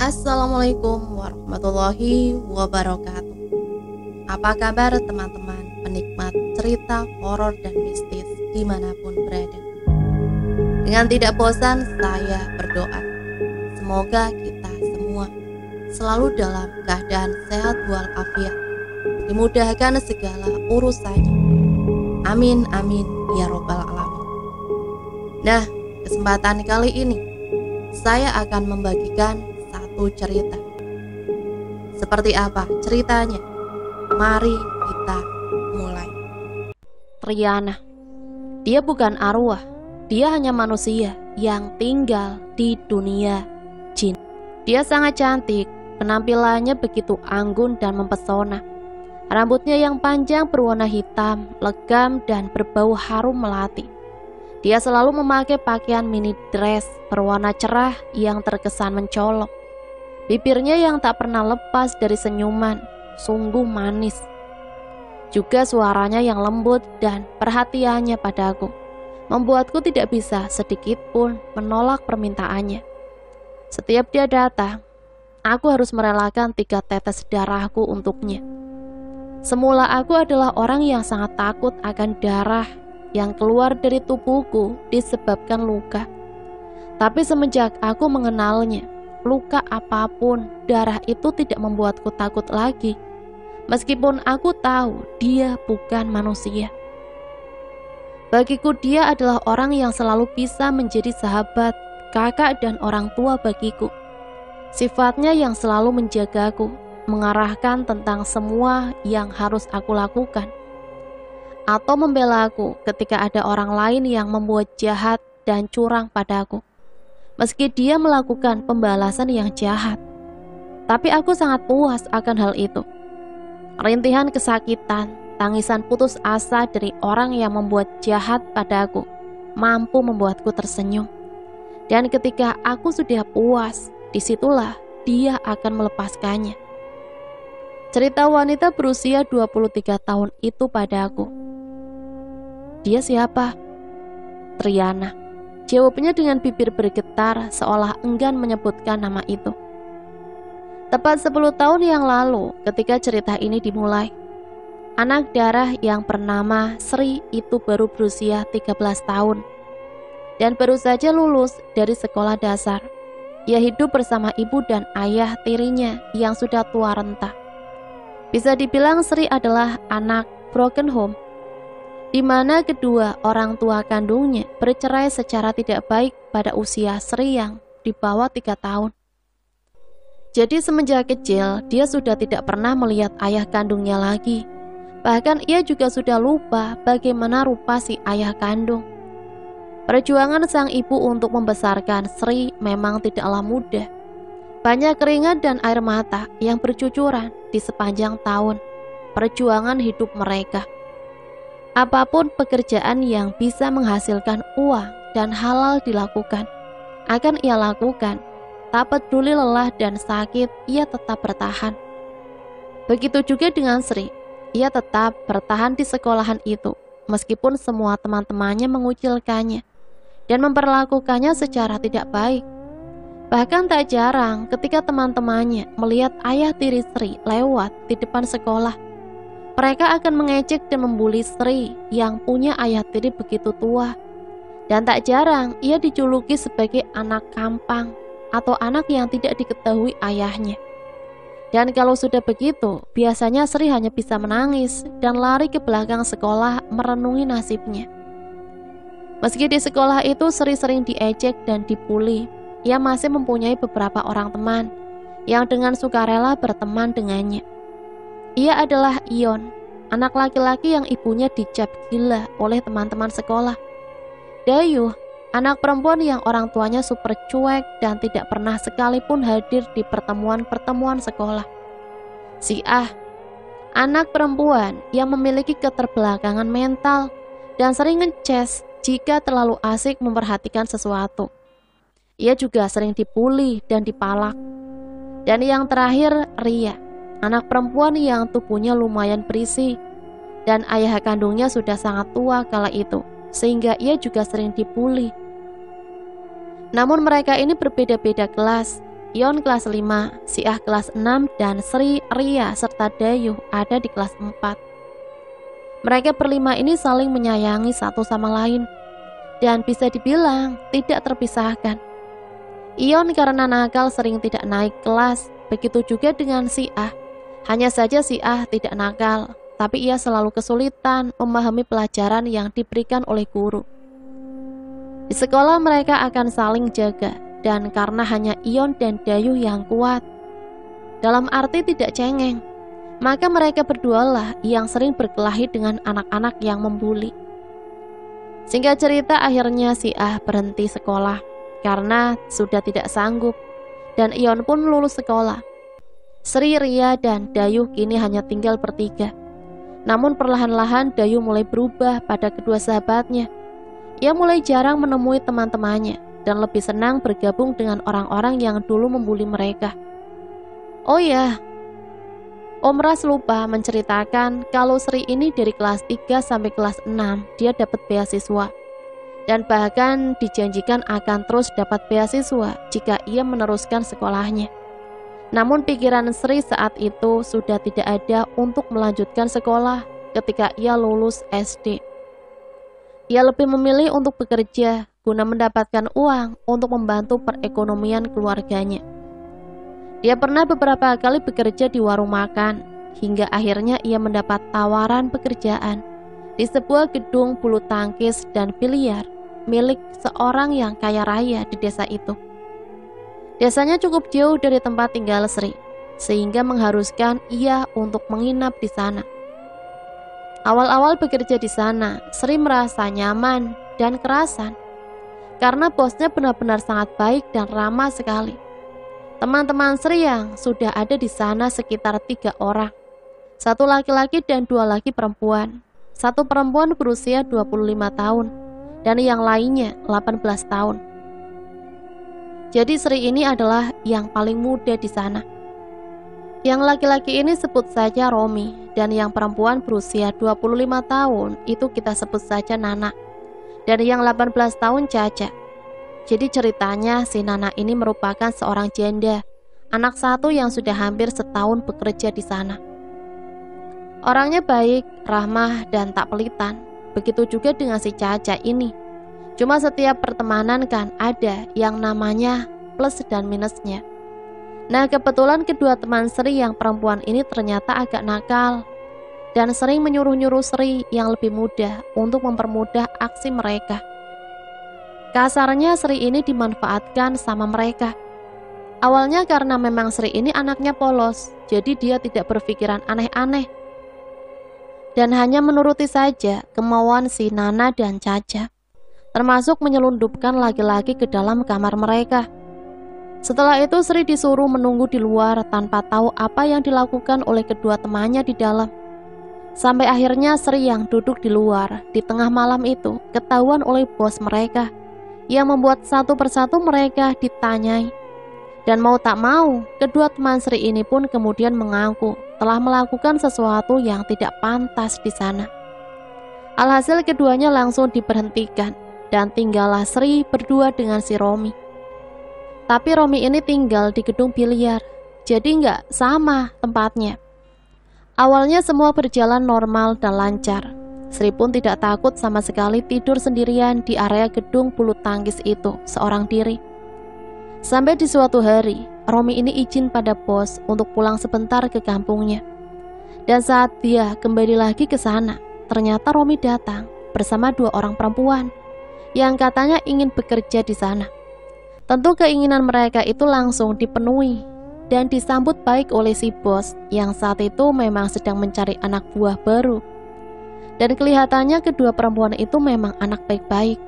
Assalamualaikum warahmatullahi wabarakatuh. Apa kabar teman-teman penikmat cerita horor dan mistis dimanapun berada? Dengan tidak bosan saya berdoa, semoga kita semua selalu dalam keadaan sehat walafiat, dimudahkan segala urusannya. Amin amin ya robbal alamin. Nah, kesempatan kali ini saya akan membagikan satu cerita. Seperti apa ceritanya? Mari kita mulai. Triana, dia bukan arwah, dia hanya manusia yang tinggal di dunia jin. Dia sangat cantik, penampilannya begitu anggun dan mempesona. Rambutnya yang panjang berwarna hitam, legam dan berbau harum melati. Dia selalu memakai pakaian mini dress berwarna cerah yang terkesan mencolok. Bibirnya yang tak pernah lepas dari senyuman, sungguh manis. Juga suaranya yang lembut dan perhatiannya padaku membuatku tidak bisa sedikit pun menolak permintaannya. Setiap dia datang, aku harus merelakan 3 tetes darahku untuknya. Semula aku adalah orang yang sangat takut akan darah yang keluar dari tubuhku disebabkan luka. Tapi semenjak aku mengenalnya, luka apapun, darah itu tidak membuatku takut lagi. Meskipun aku tahu dia bukan manusia. Bagiku dia adalah orang yang selalu bisa menjadi sahabat, kakak dan orang tua bagiku. Sifatnya yang selalu menjagaku, mengarahkan tentang semua yang harus aku lakukan, atau membela aku ketika ada orang lain yang membuat jahat dan curang padaku. Meski dia melakukan pembalasan yang jahat, tapi aku sangat puas akan hal itu. Rintihan kesakitan, tangisan putus asa dari orang yang membuat jahat padaku mampu membuatku tersenyum. Dan ketika aku sudah puas, disitulah dia akan melepaskannya. Cerita wanita berusia 23 tahun itu padaku. Dia siapa? Triana. Jawabnya dengan bibir bergetar seolah enggan menyebutkan nama itu. Tepat 10 tahun yang lalu ketika cerita ini dimulai, anak darah yang bernama Sri itu baru berusia 13 tahun dan baru saja lulus dari sekolah dasar. Ia hidup bersama ibu dan ayah tirinya yang sudah tua renta. Bisa dibilang Sri adalah anak broken home, di mana kedua orang tua kandungnya bercerai secara tidak baik pada usia Sri yang di bawah 3 tahun. Jadi semenjak kecil, dia sudah tidak pernah melihat ayah kandungnya lagi. Bahkan ia juga sudah lupa bagaimana rupa si ayah kandung. Perjuangan sang ibu untuk membesarkan Sri memang tidaklah mudah. Banyak keringat dan air mata yang bercucuran di sepanjang tahun perjuangan hidup mereka. Apapun pekerjaan yang bisa menghasilkan uang dan halal dilakukan, akan ia lakukan. Tak peduli lelah dan sakit, ia tetap bertahan. Begitu juga dengan Sri, ia tetap bertahan di sekolahan itu, meskipun semua teman-temannya mengucilkannya dan memperlakukannya secara tidak baik. Bahkan tak jarang ketika teman-temannya melihat ayah tiri Sri lewat di depan sekolah, mereka akan mengejek dan membuli Sri yang punya ayah tiri begitu tua. Dan tak jarang ia dijuluki sebagai anak kampang atau anak yang tidak diketahui ayahnya. Dan kalau sudah begitu, biasanya Sri hanya bisa menangis dan lari ke belakang sekolah merenungi nasibnya. Meski di sekolah itu Sri sering diejek dan dibuli, ia masih mempunyai beberapa orang teman yang dengan sukarela berteman dengannya. Ia adalah Ion, anak laki-laki yang ibunya dicap gila oleh teman-teman sekolah. Dayuh, anak perempuan yang orang tuanya super cuek dan tidak pernah sekalipun hadir di pertemuan-pertemuan sekolah. Si Ah, anak perempuan yang memiliki keterbelakangan mental dan sering ngeces jika terlalu asik memperhatikan sesuatu. Ia juga sering dibully dan dipalak. Dan yang terakhir, Ria, anak perempuan yang tubuhnya lumayan berisi dan ayah kandungnya sudah sangat tua kala itu, sehingga ia juga sering dibully. Namun mereka ini berbeda-beda kelas. Ion kelas 5, Siah kelas 6, dan Sri, Ria, serta Dayuh ada di kelas 4. Mereka berlima ini saling menyayangi satu sama lain, dan bisa dibilang tidak terpisahkan. Ion karena nakal sering tidak naik kelas, begitu juga dengan Siah. Hanya saja Siah tidak nakal, tapi ia selalu kesulitan memahami pelajaran yang diberikan oleh guru. Di sekolah mereka akan saling jaga, dan karena hanya Ion dan Dayuh yang kuat, dalam arti tidak cengeng, maka mereka berdualah yang sering berkelahi dengan anak-anak yang membuli. Singkat cerita, akhirnya Siah berhenti sekolah karena sudah tidak sanggup, dan Ion pun lulus sekolah. Sri, Ria, dan Dayuh kini hanya tinggal bertiga. Namun perlahan-lahan Dayuh mulai berubah pada kedua sahabatnya. Ia mulai jarang menemui teman-temannya dan lebih senang bergabung dengan orang-orang yang dulu membuli mereka. Oh ya, Om Ras lupa menceritakan kalau Sri ini dari kelas 3 sampai kelas 6 dia dapat beasiswa, dan bahkan dijanjikan akan terus dapat beasiswa jika ia meneruskan sekolahnya. Namun pikiran Sri saat itu sudah tidak ada untuk melanjutkan sekolah ketika ia lulus SD. Ia lebih memilih untuk bekerja guna mendapatkan uang untuk membantu perekonomian keluarganya. Dia pernah beberapa kali bekerja di warung makan, hingga akhirnya ia mendapat tawaran pekerjaan di sebuah gedung bulu tangkis dan biliar milik seorang yang kaya raya di desa itu. Desanya cukup jauh dari tempat tinggal Sri, sehingga mengharuskan ia untuk menginap di sana. Awal-awal bekerja di sana, Sri merasa nyaman dan kerasan karena bosnya benar-benar sangat baik dan ramah sekali. Teman-teman Sri yang sudah ada di sana sekitar 3 orang, 1 laki-laki dan 2 laki perempuan. 1 perempuan berusia 25 tahun dan yang lainnya 18 tahun. Jadi Sri ini adalah yang paling muda di sana. Yang laki-laki ini sebut saja Romi, dan yang perempuan berusia 25 tahun itu kita sebut saja Nana, dan yang 18 tahun Caca. Jadi ceritanya si Nana ini merupakan seorang janda, anak satu yang sudah hampir setahun bekerja di sana. Orangnya baik, ramah, dan tak pelitan. Begitu juga dengan si Caca ini. Cuma setiap pertemanan kan ada yang namanya plus dan minusnya. Nah, kebetulan kedua teman Sri yang perempuan ini ternyata agak nakal dan sering menyuruh-nyuruh Sri yang lebih muda untuk mempermudah aksi mereka. Kasarnya Sri ini dimanfaatkan sama mereka. Awalnya karena memang Sri ini anaknya polos, jadi dia tidak berpikiran aneh-aneh dan hanya menuruti saja kemauan si Nana dan Caca, termasuk menyelundupkan laki-laki ke dalam kamar mereka. Setelah itu Sri disuruh menunggu di luar tanpa tahu apa yang dilakukan oleh kedua temannya di dalam. Sampai akhirnya Sri yang duduk di luar di tengah malam itu ketahuan oleh bos mereka, yang membuat satu persatu mereka ditanyai. Dan mau tak mau, kedua teman Sri ini pun kemudian mengaku telah melakukan sesuatu yang tidak pantas di sana. Alhasil keduanya langsung diberhentikan dan tinggallah Sri berdua dengan si Romi. Tapi Romi ini tinggal di gedung biliar, jadi nggak sama tempatnya. Awalnya semua berjalan normal dan lancar. Sri pun tidak takut sama sekali tidur sendirian di area gedung bulu tangkis itu seorang diri. Sampai di suatu hari, Romi ini izin pada bos untuk pulang sebentar ke kampungnya. Dan saat dia kembali lagi ke sana, ternyata Romi datang bersama 2 orang perempuan yang katanya ingin bekerja di sana. Tentu keinginan mereka itu langsung dipenuhi dan disambut baik oleh si bos yang saat itu memang sedang mencari anak buah baru. Dan kelihatannya kedua perempuan itu memang anak baik-baik.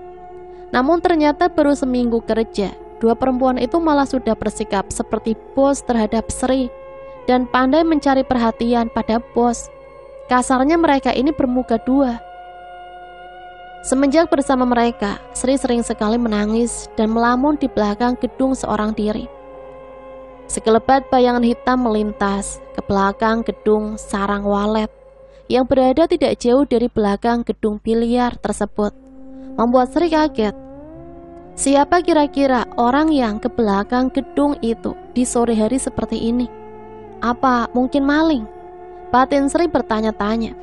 Namun ternyata baru seminggu kerja, 2 perempuan itu malah sudah bersikap seperti bos terhadap Sri dan pandai mencari perhatian pada bos. Kasarnya mereka ini bermuka 2. Semenjak bersama mereka, Sri sering sekali menangis dan melamun di belakang gedung seorang diri. Sekelebat bayangan hitam melintas ke belakang gedung sarang walet yang berada tidak jauh dari belakang gedung biliar tersebut, membuat Sri kaget. Siapa kira-kira orang yang ke belakang gedung itu di sore hari seperti ini? Apa mungkin maling? Batin Sri bertanya-tanya.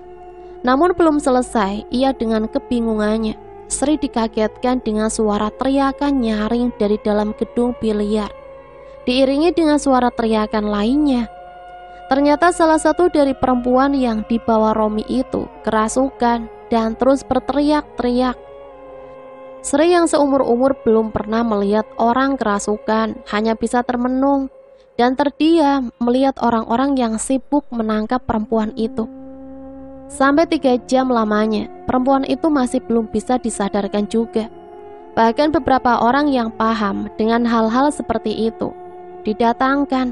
Namun belum selesai ia dengan kebingungannya. Sri dikagetkan dengan suara teriakan nyaring dari dalam gedung biliar, diiringi dengan suara teriakan lainnya. Ternyata salah satu dari perempuan yang dibawa Romi itu kerasukan dan terus berteriak-teriak. Sri yang seumur-umur belum pernah melihat orang kerasukan, hanya bisa termenung dan terdiam melihat orang-orang yang sibuk menangkap perempuan itu. Sampai 3 jam lamanya, perempuan itu masih belum bisa disadarkan juga. Bahkan beberapa orang yang paham dengan hal-hal seperti itu didatangkan,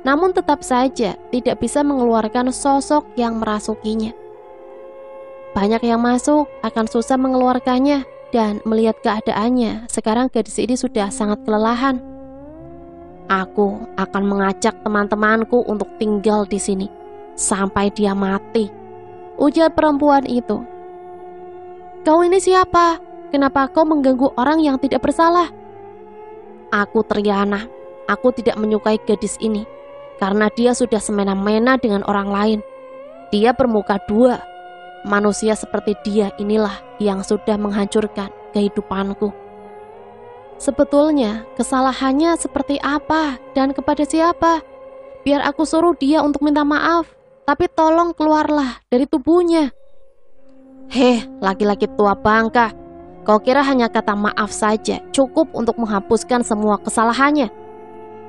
namun tetap saja tidak bisa mengeluarkan sosok yang merasukinya. Banyak yang masuk akan susah mengeluarkannya, dan melihat keadaannya, sekarang gadis ini sudah sangat kelelahan. Aku akan mengajak teman-temanku untuk tinggal di sini sampai dia mati, ujar perempuan itu. Kau ini siapa? Kenapa kau mengganggu orang yang tidak bersalah? Aku Triana. Aku tidak menyukai gadis ini karena dia sudah semena-mena dengan orang lain. Dia bermuka 2. Manusia seperti dia inilah yang sudah menghancurkan kehidupanku. Sebetulnya kesalahannya seperti apa dan kepada siapa? Biar aku suruh dia untuk minta maaf, tapi tolong keluarlah dari tubuhnya. Heh, laki-laki tua bangka, kau kira hanya kata maaf saja cukup untuk menghapuskan semua kesalahannya?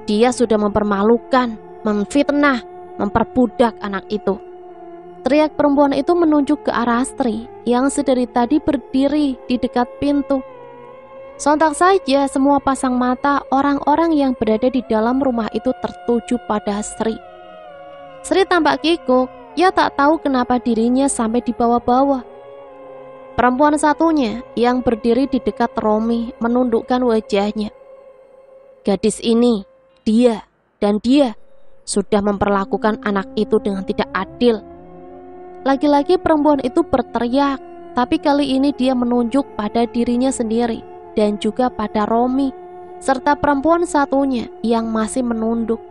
Dia sudah mempermalukan, memfitnah, memperbudak anak itu. Teriak perempuan itu menunjuk ke arah Sri yang sedari tadi berdiri di dekat pintu. Sontak saja semua pasang mata orang-orang yang berada di dalam rumah itu tertuju pada Sri. Sri tampak kikuk, ia tak tahu kenapa dirinya sampai dibawa-bawa. Perempuan satunya yang berdiri di dekat Romi menundukkan wajahnya. Gadis ini, dia sudah memperlakukan anak itu dengan tidak adil. Lagi-lagi perempuan itu berteriak, tapi kali ini dia menunjuk pada dirinya sendiri dan juga pada Romi, serta perempuan satunya yang masih menunduk.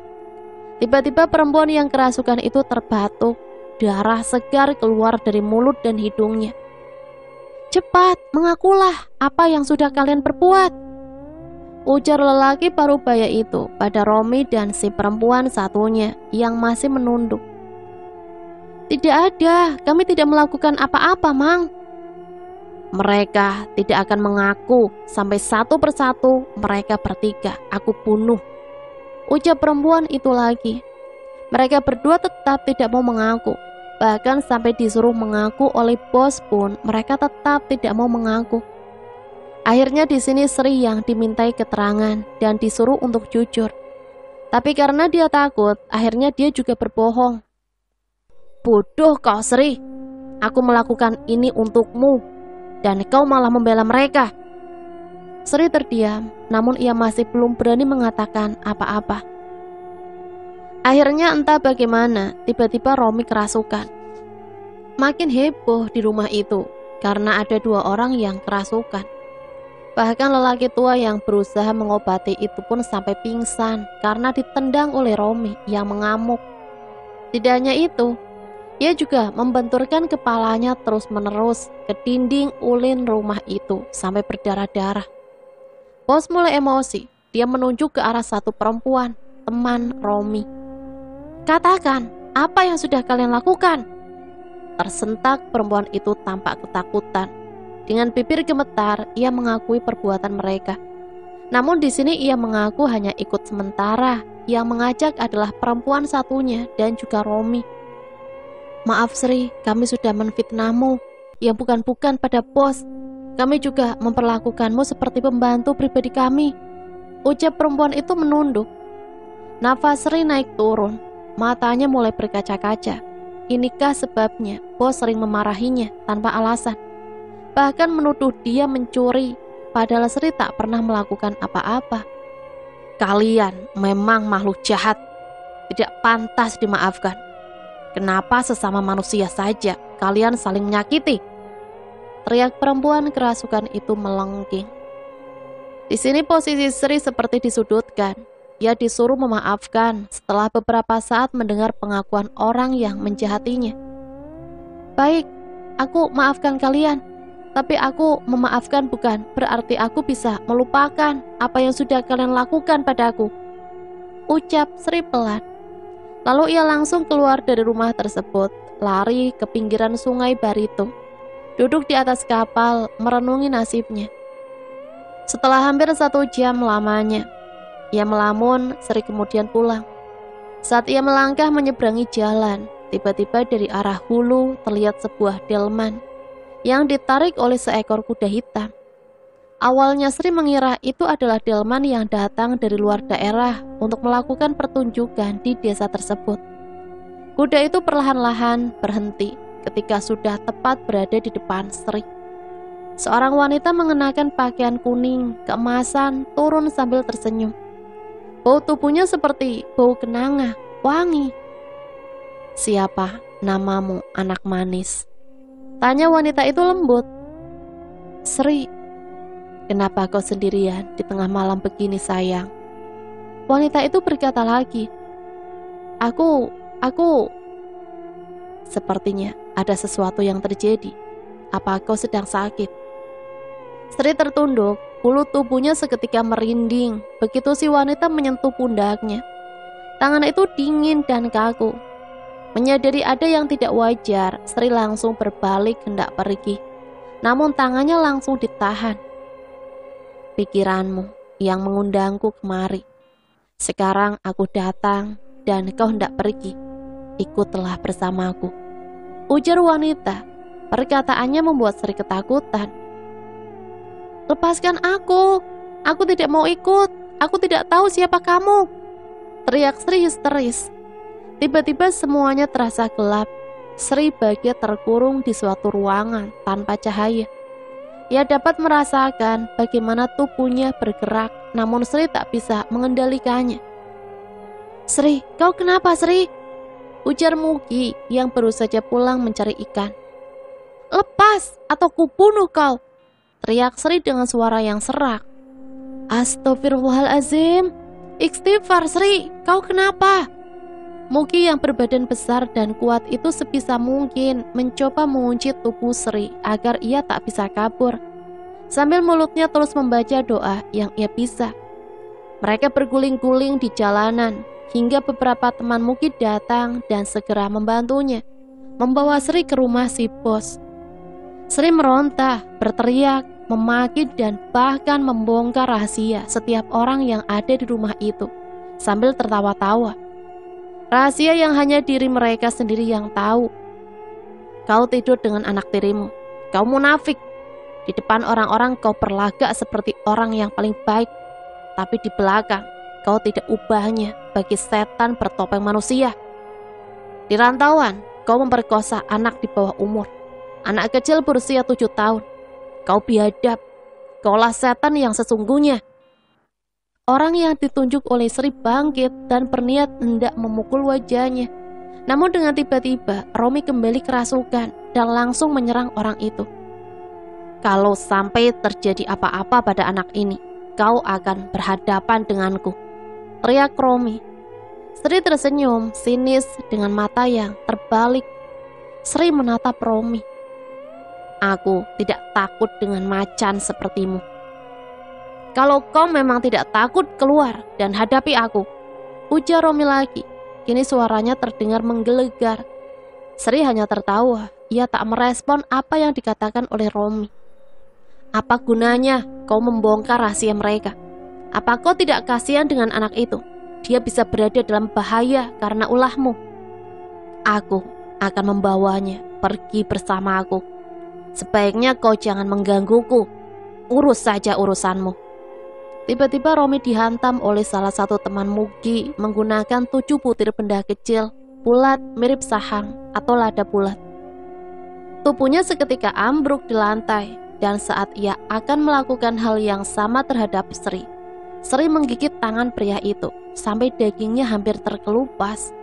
Tiba-tiba perempuan yang kerasukan itu terbatuk, darah segar keluar dari mulut dan hidungnya. Cepat, mengakulah apa yang sudah kalian perbuat, ujar lelaki parubaya itu pada Romi dan si perempuan satunya yang masih menunduk. Tidak ada, kami tidak melakukan apa-apa, Mang. Mereka tidak akan mengaku sampai satu persatu mereka bertiga aku bunuh, ujar perempuan itu lagi. Mereka berdua tetap tidak mau mengaku. Bahkan sampai disuruh mengaku oleh bos pun mereka tetap tidak mau mengaku. Akhirnya di sini Sri yang dimintai keterangan dan disuruh untuk jujur. Tapi karena dia takut, akhirnya dia juga berbohong. Bodoh kau Sri, aku melakukan ini untukmu dan kau malah membela mereka. Sri terdiam, namun ia masih belum berani mengatakan apa-apa. Akhirnya entah bagaimana, tiba-tiba Romi kerasukan. Makin heboh di rumah itu karena ada 2 orang yang kerasukan. Bahkan lelaki tua yang berusaha mengobati itu pun sampai pingsan karena ditendang oleh Romi yang mengamuk. Tidak hanya itu, ia juga membenturkan kepalanya terus-menerus ke dinding ulin rumah itu sampai berdarah-darah. Bos mulai emosi, dia menunjuk ke arah satu perempuan, teman Romi. Katakan, apa yang sudah kalian lakukan? Tersentak perempuan itu tampak ketakutan. Dengan bibir gemetar, ia mengakui perbuatan mereka. Namun di sini ia mengaku hanya ikut sementara. Yang mengajak adalah perempuan satunya dan juga Romi. Maaf Sri, kami sudah menfitnahmu yang bukan-bukan pada bos. Kami juga memperlakukanmu seperti pembantu pribadi kami, ucap perempuan itu menunduk. Nafas Sri naik turun, matanya mulai berkaca-kaca. Inikah sebabnya bos sering memarahinya tanpa alasan, bahkan menuduh dia mencuri, padahal Sri tak pernah melakukan apa-apa. Kalian memang makhluk jahat, tidak pantas dimaafkan. Kenapa sesama manusia saja kalian saling menyakiti? Teriak perempuan kerasukan itu melengking. Di sini posisi Sri seperti disudutkan. Ia disuruh memaafkan setelah beberapa saat mendengar pengakuan orang yang menjahatinya. Baik, aku maafkan kalian. Tapi aku memaafkan bukan berarti aku bisa melupakan apa yang sudah kalian lakukan padaku, ucap Sri pelan. Lalu ia langsung keluar dari rumah tersebut, lari ke pinggiran sungai Barito, duduk di atas kapal merenungi nasibnya. Setelah hampir 1 jam lamanya, ia melamun. Sri kemudian pulang. Saat ia melangkah menyeberangi jalan, tiba-tiba dari arah hulu terlihat sebuah delman yang ditarik oleh seekor kuda hitam. Awalnya Sri mengira itu adalah delman yang datang dari luar daerah untuk melakukan pertunjukan di desa tersebut. Kuda itu perlahan-lahan berhenti ketika sudah tepat berada di depan Sri. Seorang wanita mengenakan pakaian kuning keemasan turun sambil tersenyum. Bau tubuhnya seperti bau kenanga, wangi. Siapa namamu, anak manis? Tanya wanita itu lembut. Sri. Kenapa kau sendirian di tengah malam begini, sayang? Wanita itu berkata lagi. Aku... Sepertinya ada sesuatu yang terjadi. Apa kau sedang sakit? Sri tertunduk, bulu tubuhnya seketika merinding begitu si wanita menyentuh pundaknya. Tangan itu dingin dan kaku. Menyadari ada yang tidak wajar, Sri langsung berbalik hendak pergi. Namun tangannya langsung ditahan. Pikiranmu yang mengundangku kemari. Sekarang aku datang dan kau hendak pergi. Ikutlah bersamaku, ujar wanita. Perkataannya membuat Sri ketakutan. Lepaskan aku tidak mau ikut. Aku tidak tahu siapa kamu, teriak Sri histeris. Tiba-tiba semuanya terasa gelap. Sri bahagia terkurung di suatu ruangan tanpa cahaya. Ia dapat merasakan bagaimana tubuhnya bergerak, namun Sri tak bisa mengendalikannya. Sri, kau kenapa, Sri? Ujar Mugi yang baru saja pulang mencari ikan. Lepas atau kubunuh kau, teriak Sri dengan suara yang serak. Astagfirullahalazim. Istighfar, Sri, kau kenapa? Mugi yang berbadan besar dan kuat itu sebisa mungkin mencoba mengunci tubuh Sri agar ia tak bisa kabur. Sambil mulutnya terus membaca doa yang ia bisa. Mereka berguling-guling di jalanan hingga beberapa teman Mugi datang dan segera membantunya, membawa Sri ke rumah si bos. Sri meronta, berteriak, memaki dan bahkan membongkar rahasia setiap orang yang ada di rumah itu sambil tertawa-tawa. Rahasia yang hanya diri mereka sendiri yang tahu. Kau tidur dengan anak tirimu. Kau munafik. Di depan orang-orang kau perlagak seperti orang yang paling baik. Tapi di belakang kau tidak ubahnya bagi setan bertopeng manusia. Di rantauan kau memperkosa anak di bawah umur. Anak kecil berusia 7 tahun. Kau biadab. Kaulah setan yang sesungguhnya. Orang yang ditunjuk oleh Sri bangkit dan berniat hendak memukul wajahnya. Namun dengan tiba-tiba Romi kembali kerasukan dan langsung menyerang orang itu. Kalau sampai terjadi apa-apa pada anak ini, kau akan berhadapan denganku, teriak Romi. Sri tersenyum sinis dengan mata yang terbalik. Sri menatap Romi. Aku tidak takut dengan macan sepertimu. Kalau kau memang tidak takut, keluar dan hadapi aku, ujar Romi lagi. Kini suaranya terdengar menggelegar. Sri hanya tertawa. Ia tak merespon apa yang dikatakan oleh Romi. Apa gunanya kau membongkar rahasia mereka? Apa kau tidak kasihan dengan anak itu? Dia bisa berada dalam bahaya karena ulahmu. Aku akan membawanya pergi bersama aku. Sebaiknya kau jangan menggangguku. Urus saja urusanmu. Tiba-tiba Romi dihantam oleh salah satu teman Mugi menggunakan 7 butir benda kecil, bulat mirip sahang atau lada bulat. Tubuhnya seketika ambruk di lantai dan saat ia akan melakukan hal yang sama terhadap Sri, Sri menggigit tangan pria itu sampai dagingnya hampir terkelupas.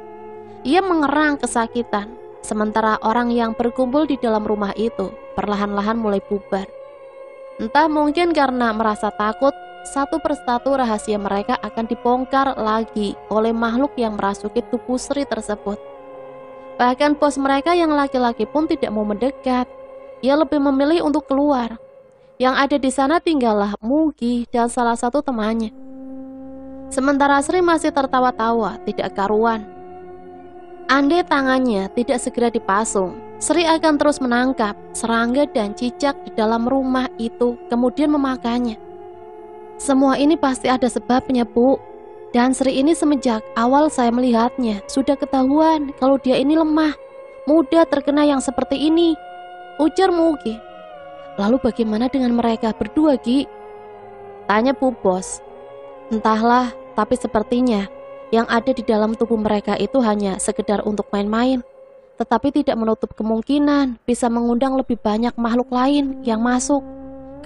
Ia mengerang kesakitan, sementara orang yang berkumpul di dalam rumah itu perlahan-lahan mulai bubar. Entah mungkin karena merasa takut satu persatu rahasia mereka akan dibongkar lagi oleh makhluk yang merasuki tubuh Sri tersebut. Bahkan bos mereka yang laki-laki pun tidak mau mendekat. Ia lebih memilih untuk keluar. Yang ada di sana tinggallah Mugi dan salah satu temannya. Sementara Sri masih tertawa-tawa, tidak karuan. Andai tangannya tidak segera dipasung, Sri akan terus menangkap serangga dan cicak di dalam rumah itu, kemudian memakannya. Semua ini pasti ada sebabnya, Bu. Dan Sri ini semenjak awal saya melihatnya, sudah ketahuan kalau dia ini lemah, mudah terkena yang seperti ini, ujar Mugi. Lalu bagaimana dengan mereka berdua, Ki? Tanya Bu Bos. Entahlah, tapi sepertinya yang ada di dalam tubuh mereka itu hanya sekedar untuk main-main, tetapi tidak menutup kemungkinan bisa mengundang lebih banyak makhluk lain yang masuk,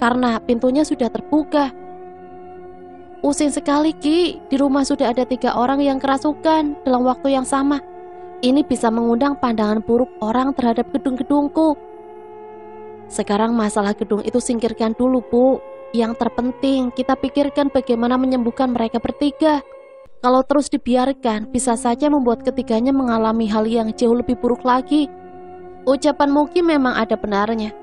karena pintunya sudah terbuka. Pusing sekali, Ki. Di rumah sudah ada 3 orang yang kerasukan dalam waktu yang sama. Ini bisa mengundang pandangan buruk orang terhadap gedung-gedungku. Sekarang masalah gedung itu singkirkan dulu, Bu. Yang terpenting kita pikirkan bagaimana menyembuhkan mereka bertiga. Kalau terus dibiarkan, bisa saja membuat ketiganya mengalami hal yang jauh lebih buruk lagi. Ucapan Mugi memang ada benarnya.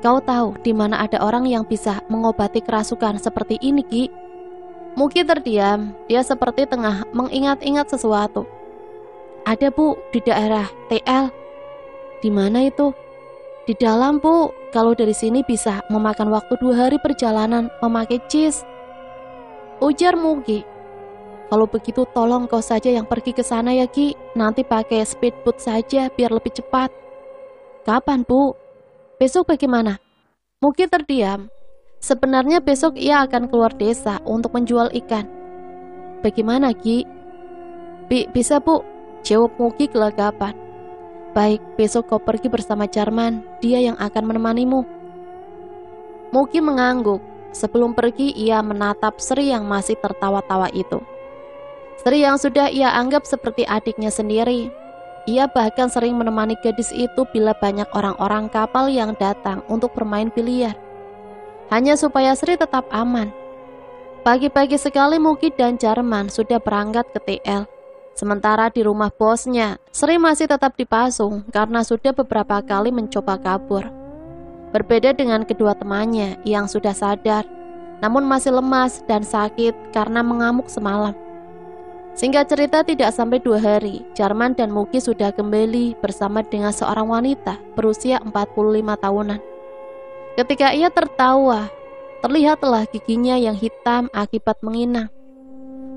Kau tahu di mana ada orang yang bisa mengobati kerasukan seperti ini, Ki? Mugi terdiam, dia seperti tengah mengingat-ingat sesuatu. Ada, Bu, di daerah TL. Di mana itu? Di dalam, Bu. Kalau dari sini bisa memakan waktu 2 hari perjalanan memakai jis, ujar Mugi. Kalau begitu tolong kau saja yang pergi ke sana ya, Ki. Nanti pakai speedboat saja biar lebih cepat. Kapan, Bu? Besok bagaimana? Mugi terdiam. Sebenarnya besok ia akan keluar desa untuk menjual ikan. Bagaimana, Ki? Bisa, Bu, jawab Mugi gelagapan. Baik, besok kau pergi bersama Jarman, dia yang akan menemanimu. Mugi mengangguk. Sebelum pergi ia menatap Sri yang masih tertawa-tawa itu. Sri yang sudah ia anggap seperti adiknya sendiri. Ia bahkan sering menemani gadis itu bila banyak orang-orang kapal yang datang untuk bermain biliar, hanya supaya Sri tetap aman. Pagi-pagi sekali Mugi dan Jarman sudah berangkat ke TL. Sementara di rumah bosnya, Sri masih tetap dipasung karena sudah beberapa kali mencoba kabur. Berbeda dengan kedua temannya yang sudah sadar, namun masih lemas dan sakit karena mengamuk semalam. Singkat cerita, tidak sampai 2 hari, Jarman dan Mugi sudah kembali bersama dengan seorang wanita berusia 45 tahunan. Ketika ia tertawa, terlihatlah giginya yang hitam akibat menginang.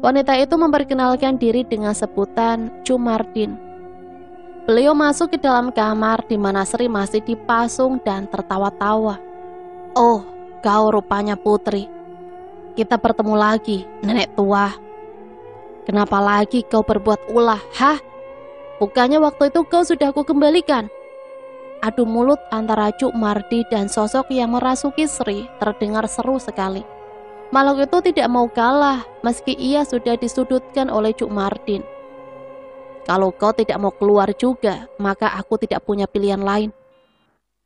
Wanita itu memperkenalkan diri dengan sebutan Cumardin. Beliau masuk ke dalam kamar di mana Sri masih dipasung dan tertawa-tawa. Oh, kau rupanya Putri. Kita bertemu lagi, nenek tua. Kenapa lagi kau berbuat ulah, hah? Bukannya waktu itu kau sudah kukembalikan? Adu mulut antara Cuk Mardi dan sosok yang merasuki Sri terdengar seru sekali. Makhluk itu tidak mau kalah meski ia sudah disudutkan oleh Cuk Mardin. Kalau kau tidak mau keluar juga, maka aku tidak punya pilihan lain.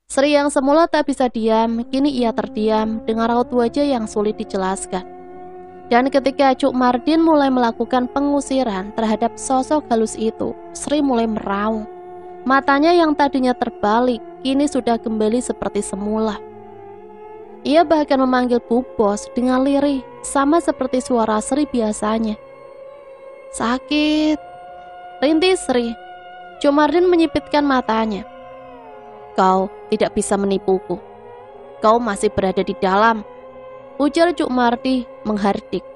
Sri yang semula tak bisa diam, kini ia terdiam dengan raut wajah yang sulit dijelaskan. Dan ketika Cuk Mardin mulai melakukan pengusiran terhadap sosok halus itu, Sri mulai meraung. Matanya yang tadinya terbalik, kini sudah kembali seperti semula. Ia bahkan memanggil Bu Bos dengan lirih, sama seperti suara Sri biasanya. Sakit, rintih Sri. Cuk Mardin menyipitkan matanya. Kau tidak bisa menipuku. Kau masih berada di dalam, ujar Cuk Mardi menghardik.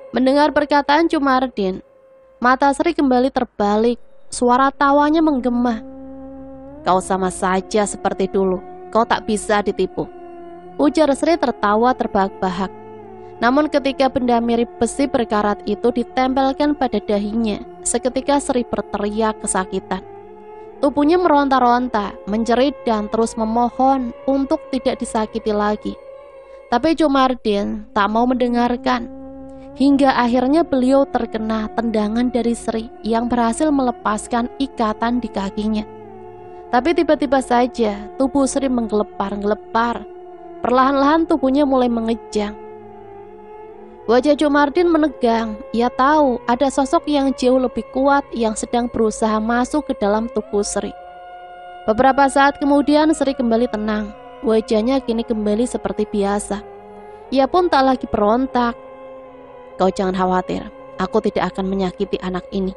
Mendengar perkataan Cuk Mardin, mata Sri kembali terbalik, suara tawanya menggema. Kau sama saja seperti dulu, kau tak bisa ditipu, ujar Sri tertawa terbahak-bahak. Namun ketika benda mirip besi berkarat itu ditempelkan pada dahinya, seketika Sri berteriak kesakitan. Tubuhnya meronta-ronta, menjerit dan terus memohon untuk tidak disakiti lagi. Tapi Cuk Mardin tak mau mendengarkan. Hingga akhirnya beliau terkena tendangan dari Sri yang berhasil melepaskan ikatan di kakinya. Tapi tiba-tiba saja tubuh Sri menggelepar-gelepar. Perlahan-lahan tubuhnya mulai mengejang. Wajah Cuk Mardin menegang. Ia tahu ada sosok yang jauh lebih kuat yang sedang berusaha masuk ke dalam tubuh Sri. Beberapa saat kemudian Sri kembali tenang. Wajahnya kini kembali seperti biasa. Ia pun tak lagi berontak. "Kau jangan khawatir, aku tidak akan menyakiti anak ini,"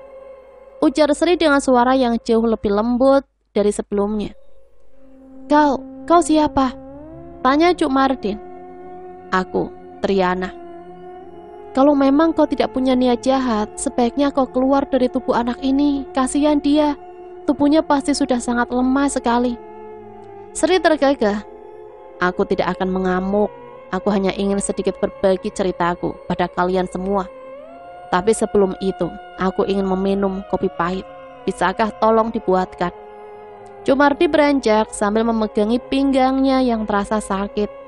ujar Sri dengan suara yang jauh lebih lembut dari sebelumnya. Kau siapa?" tanya Cuk Mardin. "Aku, Triana." "Kalau memang kau tidak punya niat jahat, sebaiknya kau keluar dari tubuh anak ini. Kasihan dia, tubuhnya pasti sudah sangat lemah sekali." Sri tergagah. "Aku tidak akan mengamuk. Aku hanya ingin sedikit berbagi ceritaku pada kalian semua. Tapi sebelum itu, aku ingin meminum kopi pahit. Bisakah tolong dibuatkan?" Cuk Mardi beranjak sambil memegangi pinggangnya yang terasa sakit.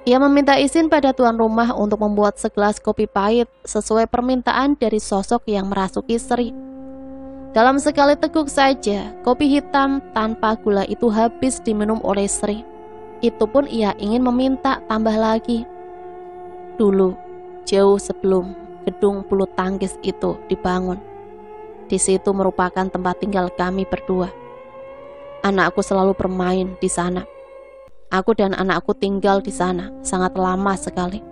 Ia meminta izin pada tuan rumah untuk membuat segelas kopi pahit sesuai permintaan dari sosok yang merasuki Sri. Dalam sekali teguk saja, kopi hitam tanpa gula itu habis diminum oleh Sri. Itu pun ia ingin meminta tambah lagi. Dulu, jauh sebelum gedung bulu tangkis itu dibangun, di situ merupakan tempat tinggal kami berdua. Anakku selalu bermain di sana. Aku dan anakku tinggal di sana sangat lama sekali,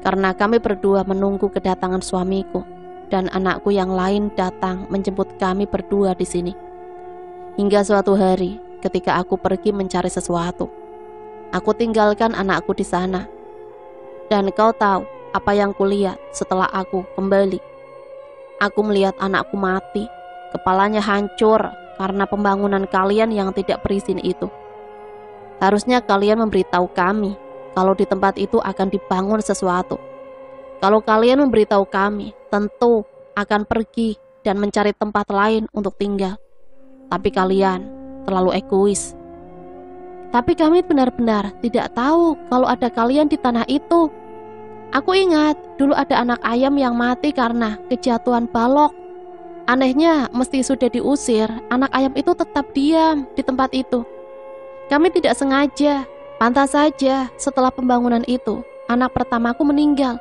karena kami berdua menunggu kedatangan suamiku dan anakku yang lain datang menjemput kami berdua di sini. Hingga suatu hari, ketika aku pergi mencari sesuatu, aku tinggalkan anakku di sana. Dan kau tahu apa yang kulihat setelah aku kembali? Aku melihat anakku mati, kepalanya hancur karena pembangunan kalian yang tidak berizin itu. Harusnya kalian memberitahu kami kalau di tempat itu akan dibangun sesuatu. Kalau kalian memberitahu kami, tentu akan pergi dan mencari tempat lain untuk tinggal. Tapi kalian terlalu egois. Tapi kami benar-benar tidak tahu kalau ada kalian di tanah itu. Aku ingat dulu ada anak ayam yang mati karena kejatuhan balok. Anehnya, meski sudah diusir, anak ayam itu tetap diam di tempat itu. Kami tidak sengaja. Pantas saja setelah pembangunan itu, anak pertamaku meninggal.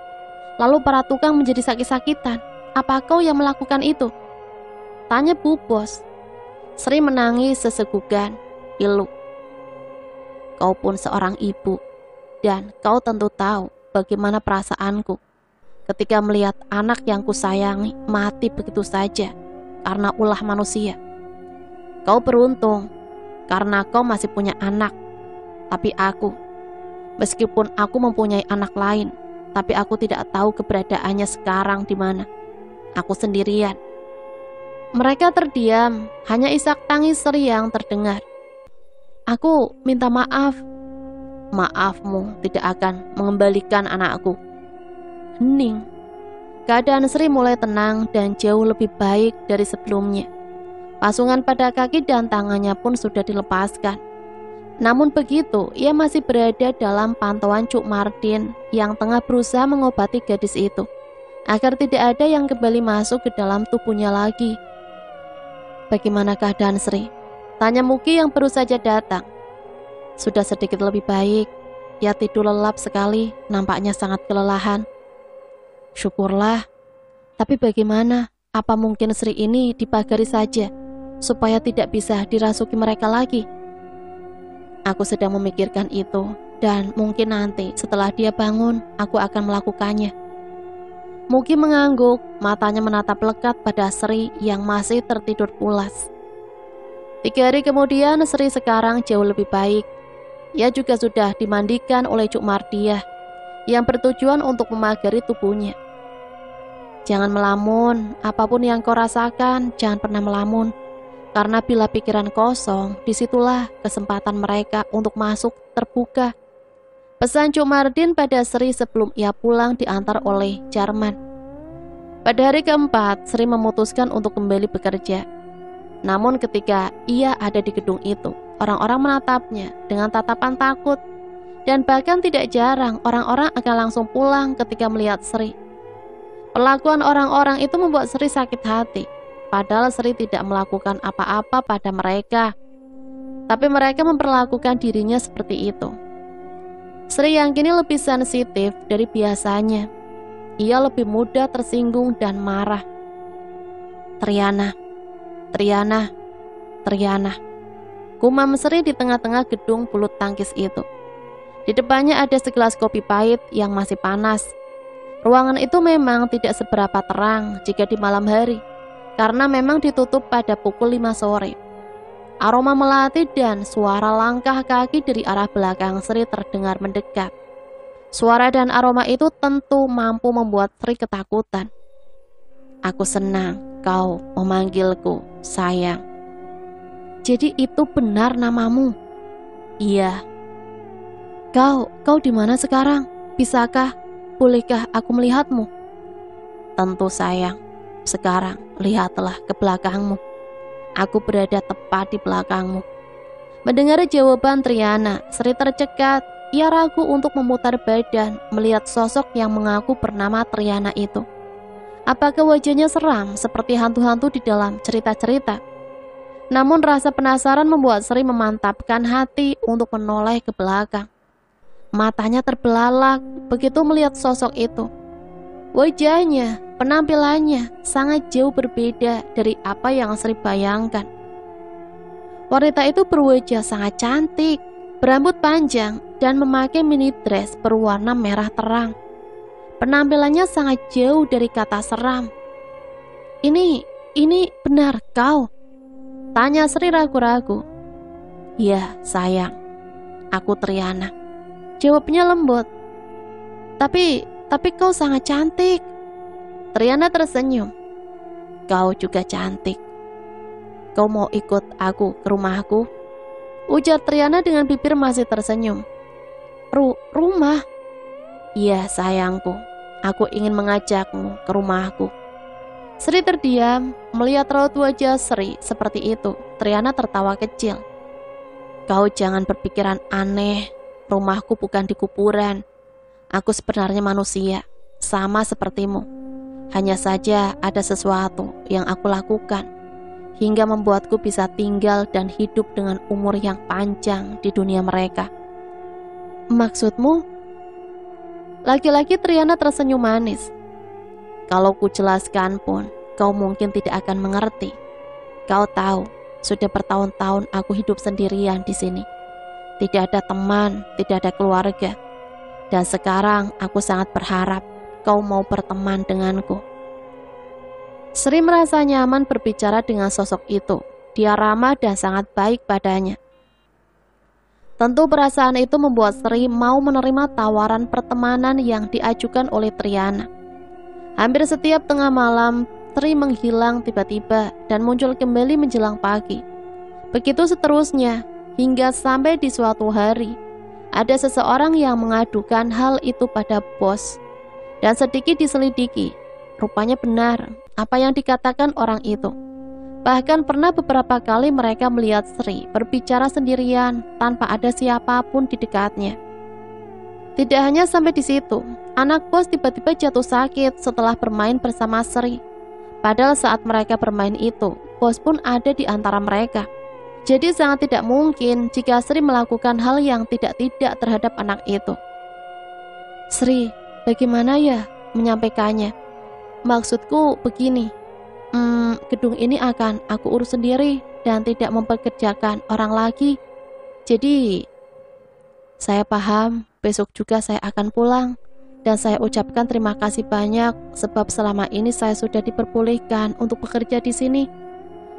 Lalu para tukang menjadi sakit-sakitan. Apa kau yang melakukan itu? Tanya Bu Bos. Sri menangis sesegukan, pilu. Kau pun seorang ibu, dan kau tentu tahu bagaimana perasaanku ketika melihat anak yang kusayangi mati begitu saja karena ulah manusia. Kau beruntung karena kau masih punya anak. Tapi aku, meskipun aku mempunyai anak lain, tapi aku tidak tahu keberadaannya sekarang di mana. Aku sendirian. Mereka terdiam, hanya isak tangis Sri yang terdengar. Aku minta maaf. Maafmu tidak akan mengembalikan anakku. Hening. Keadaan Sri mulai tenang dan jauh lebih baik dari sebelumnya. Pasungan pada kaki dan tangannya pun sudah dilepaskan. Namun begitu, ia masih berada dalam pantauan Cuk Mardin yang tengah berusaha mengobati gadis itu, agar tidak ada yang kembali masuk ke dalam tubuhnya lagi. Bagaimana keadaan Sri? Tanya Muki yang baru saja datang. Sudah sedikit lebih baik. Ia tidur lelap sekali, nampaknya sangat kelelahan. Syukurlah. Tapi bagaimana? Apa mungkin Sri ini dipagari saja, supaya tidak bisa dirasuki mereka lagi? Aku sedang memikirkan itu, dan mungkin nanti setelah dia bangun, aku akan melakukannya. Muki mengangguk, matanya menatap lekat pada Sri yang masih tertidur pulas. 3 hari kemudian, Sri sekarang jauh lebih baik. Ia juga sudah dimandikan oleh Cuk Mardiah, yang bertujuan untuk memagari tubuhnya. Jangan melamun, apapun yang kau rasakan, jangan pernah melamun. Karena bila pikiran kosong, disitulah kesempatan mereka untuk masuk terbuka. Pesan Cuk Mardin pada Sri sebelum ia pulang diantar oleh Jarman. Pada hari keempat, Sri memutuskan untuk kembali bekerja. Namun ketika ia ada di gedung itu, orang-orang menatapnya dengan tatapan takut. Dan bahkan tidak jarang orang-orang akan langsung pulang ketika melihat Sri. Perlakuan orang-orang itu membuat Sri sakit hati. Padahal Sri tidak melakukan apa-apa pada mereka, tapi mereka memperlakukan dirinya seperti itu. Sri yang kini lebih sensitif dari biasanya. Ia lebih mudah tersinggung dan marah. Triana, Triana, Triana. Gumam Sri di tengah-tengah gedung bulu tangkis itu. Di depannya ada segelas kopi pahit yang masih panas. Ruangan itu memang tidak seberapa terang jika di malam hari, karena memang ditutup pada pukul 5 sore. Aroma melati dan suara langkah kaki dari arah belakang Sri terdengar mendekat. Suara dan aroma itu tentu mampu membuat Sri ketakutan. Aku senang kau memanggilku sayang. Jadi itu benar namamu? Iya. Kau di mana sekarang? Bisakah, bolehkah aku melihatmu? Tentu sayang. Sekarang lihatlah ke belakangmu. Aku berada tepat di belakangmu. Mendengar jawaban Triana, Sri tercekat. Ia ragu untuk memutar badan melihat sosok yang mengaku bernama Triana itu. Apakah wajahnya seram seperti hantu-hantu di dalam cerita-cerita? Namun rasa penasaran membuat Sri memantapkan hati untuk menoleh ke belakang. Matanya terbelalak begitu melihat sosok itu. Wajahnya, penampilannya sangat jauh berbeda dari apa yang Sri bayangkan. Wanita itu berwajah sangat cantik, berambut panjang, dan memakai mini dress berwarna merah terang. Penampilannya sangat jauh dari kata seram. Ini benar kau? Tanya Sri ragu-ragu. Ya sayang, aku Triana. Jawabnya lembut. Tapi kau sangat cantik. Triana tersenyum. Kau juga cantik. Kau mau ikut aku ke rumahku? Ujar Triana dengan bibir masih tersenyum. Rumah? Iya sayangku, aku ingin mengajakmu ke rumahku. Sri terdiam, melihat raut wajah Sri seperti itu. Triana tertawa kecil. Kau jangan berpikiran aneh, rumahku bukan di kuburan. Aku sebenarnya manusia, sama sepertimu. Hanya saja ada sesuatu yang aku lakukan, hingga membuatku bisa tinggal dan hidup dengan umur yang panjang di dunia mereka. Maksudmu? Laki-laki Triana tersenyum manis. Kalau ku jelaskan pun, kau mungkin tidak akan mengerti. Kau tahu, sudah bertahun-tahun aku hidup sendirian di sini. Tidak ada teman, tidak ada keluarga. Dan sekarang aku sangat berharap kau mau berteman denganku. Sri merasa nyaman berbicara dengan sosok itu. Dia ramah dan sangat baik padanya. Tentu perasaan itu membuat Sri mau menerima tawaran pertemanan yang diajukan oleh Triana. Hampir setiap tengah malam, Sri menghilang tiba-tiba dan muncul kembali menjelang pagi. Begitu seterusnya, hingga sampai di suatu hari, ada seseorang yang mengadukan hal itu pada bos. Dan sedikit diselidiki, rupanya benar apa yang dikatakan orang itu. Bahkan pernah beberapa kali mereka melihat Sri berbicara sendirian tanpa ada siapapun di dekatnya. Tidak hanya sampai di situ, anak bos tiba-tiba jatuh sakit setelah bermain bersama Sri. Padahal saat mereka bermain itu, bos pun ada di antara mereka. Jadi sangat tidak mungkin jika Sri melakukan hal yang tidak-tidak terhadap anak itu. Sri, bagaimana ya menyampaikannya? Maksudku begini, gedung ini akan aku urus sendiri dan tidak mempekerjakan orang lagi. Jadi, saya paham besok juga saya akan pulang. Dan saya ucapkan terima kasih banyak sebab selama ini saya sudah diperbolehkan untuk bekerja di sini.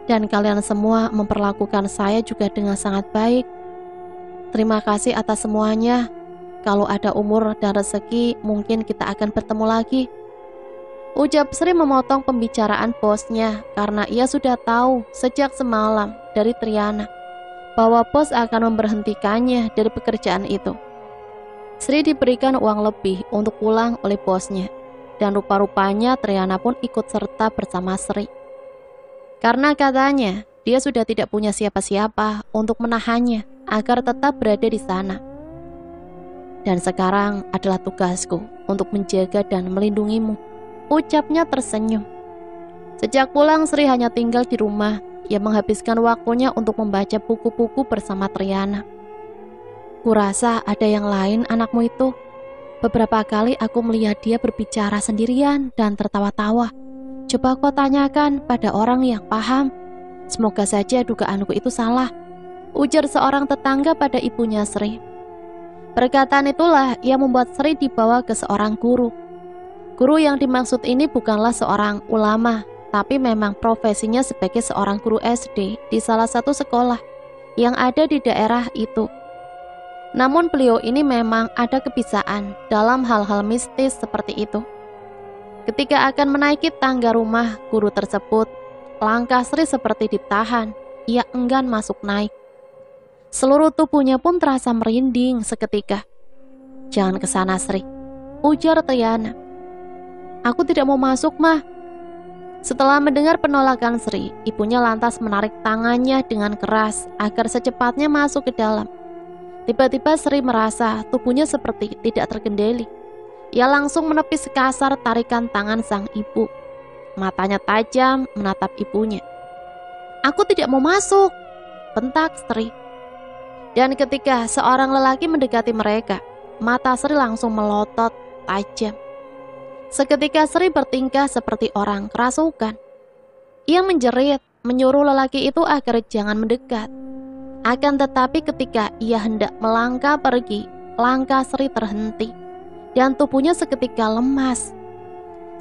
Dan kalian semua memperlakukan saya juga dengan sangat baik. Terima kasih atas semuanya. Kalau ada umur dan rezeki, mungkin kita akan bertemu lagi. Ucap Sri memotong pembicaraan bosnya karena ia sudah tahu sejak semalam dari Triana bahwa bos akan memberhentikannya dari pekerjaan itu. Sri diberikan uang lebih untuk pulang oleh bosnya, dan rupa-rupanya Triana pun ikut serta bersama Sri. Karena katanya, dia sudah tidak punya siapa-siapa untuk menahannya agar tetap berada di sana. Dan sekarang adalah tugasku untuk menjaga dan melindungimu, ucapnya tersenyum. Sejak pulang Sri hanya tinggal di rumah. Ia menghabiskan waktunya untuk membaca buku-buku bersama Triana. Kurasa ada yang lain anakmu itu. Beberapa kali aku melihat dia berbicara sendirian dan tertawa-tawa. Coba kau tanyakan pada orang yang paham. Semoga saja dugaanku itu salah, ujar seorang tetangga pada ibunya Sri. Perkataan itulah yang membuat Sri dibawa ke seorang guru. Guru yang dimaksud ini bukanlah seorang ulama, tapi memang profesinya sebagai seorang guru SD di salah satu sekolah yang ada di daerah itu. Namun beliau ini memang ada kebiasaan dalam hal-hal mistis seperti itu. Ketika akan menaiki tangga rumah guru tersebut, langkah Sri seperti ditahan. Ia enggan masuk naik. Seluruh tubuhnya pun terasa merinding seketika. Jangan ke sana, Sri, ujar Triana. Aku tidak mau masuk, Mah. Setelah mendengar penolakan Sri, ibunya lantas menarik tangannya dengan keras agar secepatnya masuk ke dalam. Tiba-tiba Sri merasa tubuhnya seperti tidak terkendali. Ia langsung menepis sekasar tarikan tangan sang ibu. Matanya tajam menatap ibunya. Aku tidak mau masuk, bentak Sri. Dan ketika seorang lelaki mendekati mereka, mata Sri langsung melotot tajam. Seketika Sri bertingkah seperti orang kerasukan. Ia menjerit, menyuruh lelaki itu agar jangan mendekat. Akan tetapi ketika ia hendak melangkah pergi, langkah Sri terhenti dan tubuhnya seketika lemas.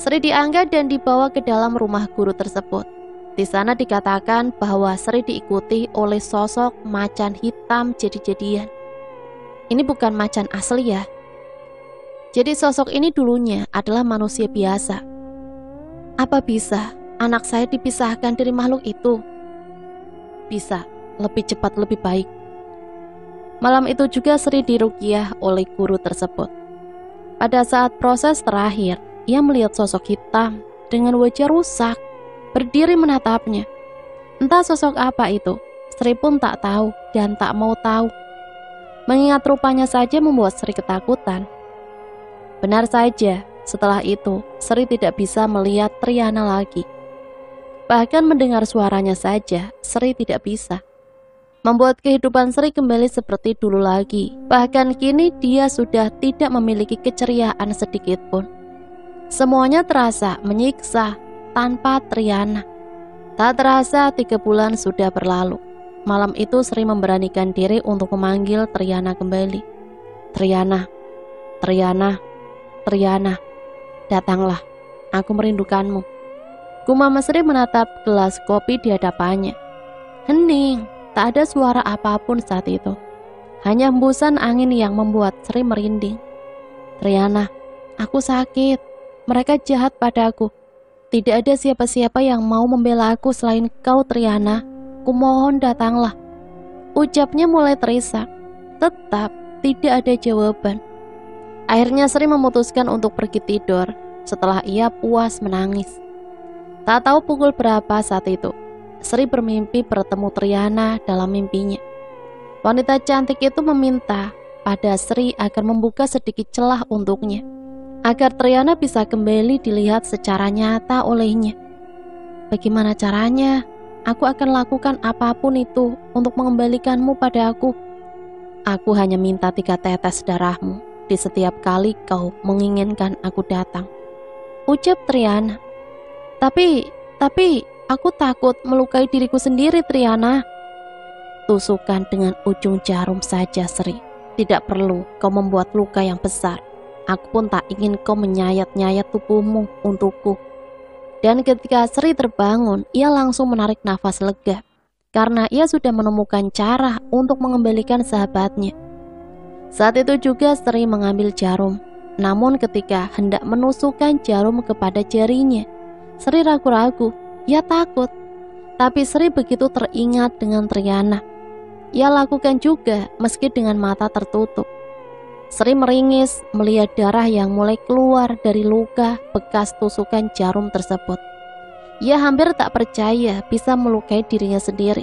Sri diangkat dan dibawa ke dalam rumah guru tersebut. Di sana dikatakan bahwa Sri diikuti oleh sosok macan hitam jadi-jadian. Ini bukan macan asli ya. Jadi sosok ini dulunya adalah manusia biasa. Apa bisa anak saya dipisahkan dari makhluk itu? Bisa. Lebih cepat lebih baik. Malam itu juga Sri diruqyah oleh guru tersebut. Pada saat proses terakhir, ia melihat sosok hitam dengan wajah rusak berdiri menatapnya. Entah sosok apa itu, Sri pun tak tahu dan tak mau tahu. Mengingat rupanya saja membuat Sri ketakutan. Benar saja, setelah itu Sri tidak bisa melihat Triana lagi. Bahkan mendengar suaranya saja, Sri tidak bisa. Membuat kehidupan Sri kembali seperti dulu lagi. Bahkan kini dia sudah tidak memiliki keceriaan sedikit pun. Semuanya terasa menyiksa tanpa Triana. Tak terasa 3 bulan sudah berlalu. Malam itu Sri memberanikan diri untuk memanggil Triana kembali. Triana, Triana, Triana, datanglah, aku merindukanmu. Gumam Sri menatap gelas kopi di hadapannya. Hening. Tak ada suara apapun saat itu. Hanya hembusan angin yang membuat Sri merinding. Triana, aku sakit. Mereka jahat padaku. Tidak ada siapa-siapa yang mau membela aku selain kau, Triana. Kumohon datanglah. Ucapnya mulai terisak. Tetap tidak ada jawaban. Akhirnya Sri memutuskan untuk pergi tidur setelah ia puas menangis. Tak tahu pukul berapa saat itu, Sri bermimpi bertemu Triana dalam mimpinya. Wanita cantik itu meminta pada Sri agar membuka sedikit celah untuknya, agar Triana bisa kembali dilihat secara nyata olehnya. Bagaimana caranya? Aku akan lakukan apapun itu untuk mengembalikanmu pada aku. Aku hanya minta 3 tetes darahmu di setiap kali kau menginginkan aku datang, ucap Triana. Tapi aku takut melukai diriku sendiri, Triana. Tusukan dengan ujung jarum saja, Sri. Tidak perlu kau membuat luka yang besar. Aku pun tak ingin kau menyayat-nyayat tubuhmu untukku. Dan ketika Sri terbangun, ia langsung menarik nafas lega. Karena ia sudah menemukan cara untuk mengembalikan sahabatnya. Saat itu juga Sri mengambil jarum. Namun ketika hendak menusukkan jarum kepada jarinya, Sri ragu-ragu. Ia takut, tapi Sri begitu teringat dengan Triana. Ia lakukan juga meski dengan mata tertutup. Sri meringis melihat darah yang mulai keluar dari luka bekas tusukan jarum tersebut. Ia hampir tak percaya bisa melukai dirinya sendiri.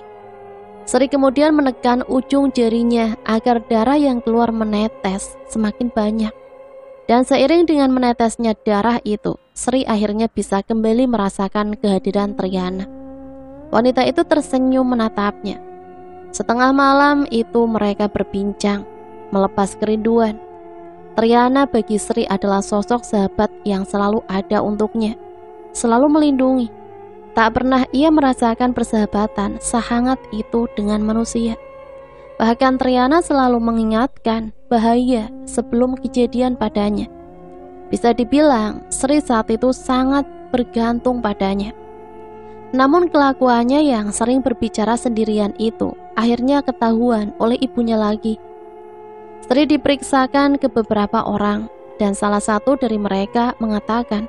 Sri kemudian menekan ujung jarinya agar darah yang keluar menetes semakin banyak. Dan seiring dengan menetesnya darah itu, Sri akhirnya bisa kembali merasakan kehadiran Triana. Wanita itu tersenyum menatapnya. Setengah malam itu mereka berbincang. melepas kerinduan. Triana bagi Sri adalah sosok sahabat yang selalu ada untuknya, selalu melindungi. Tak pernah ia merasakan persahabatan sehangat itu dengan manusia. Bahkan Triana selalu mengingatkan bahaya sebelum kejadian padanya. Bisa dibilang Sri saat itu sangat bergantung padanya. Namun kelakuannya yang sering berbicara sendirian itu akhirnya ketahuan oleh ibunya lagi. Sri diperiksakan ke beberapa orang dan salah satu dari mereka mengatakan